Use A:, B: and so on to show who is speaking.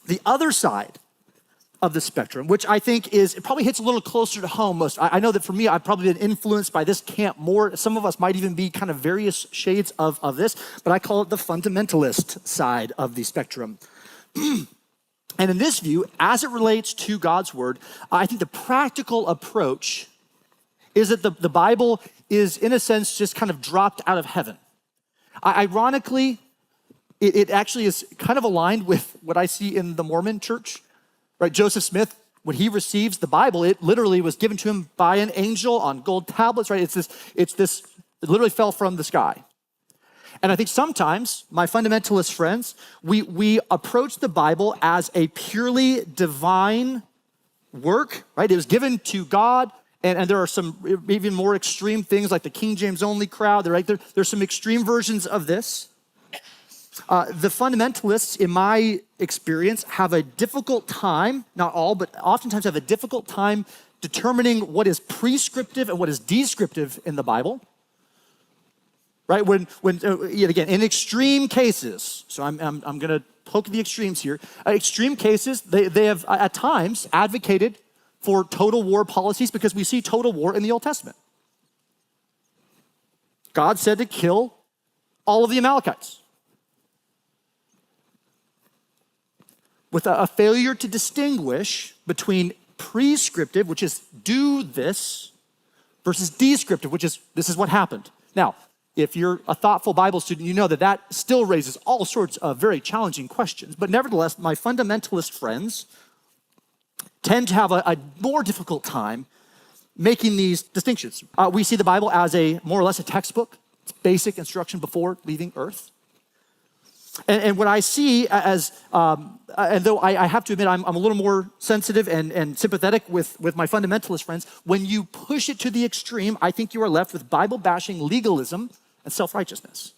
A: The other side of the spectrum, which I think it probably hits a little closer to home. I know that for me, I've probably been influenced by this camp more. Some of us might even be kind of various shades of this, but I call it the fundamentalist side of the spectrum. And in this view, as it relates to God's word, I think the practical approach is that the Bible is, in a sense, just kind of dropped out of heaven. Ironically, it actually is kind of aligned with what I see in the Mormon church, right? Joseph Smith, when he receives the Bible, it literally was given to him by an angel on gold tablets, right? It literally fell from the sky. And I think sometimes, my fundamentalist friends, we approach the Bible as a purely divine work, right? It was given to God, and there are some even more extreme things like the King James only crowd. There's some extreme versions of this. The fundamentalists, in my experience, have a difficult time, not all, but oftentimes have a difficult time determining what is prescriptive and what is descriptive in the Bible. Right? Again, in extreme cases, so I'm going to poke the extremes here. Extreme cases, they have at times advocated for total war policies because we see total war in the Old Testament. God said to kill all of the Amalekites. With a failure to distinguish between prescriptive, which is do this, versus descriptive, which is this is what happened. Now, if you're a thoughtful Bible student, you know that still raises all sorts of very challenging questions. But nevertheless, my fundamentalist friends tend to have a more difficult time making these distinctions. We see the Bible as more or less a textbook. It's basic instruction before leaving earth. And what I see as, and though I have to admit I'm a little more sensitive and sympathetic with my fundamentalist friends, when you push it to the extreme, I think you are left with Bible-bashing legalism and self-righteousness.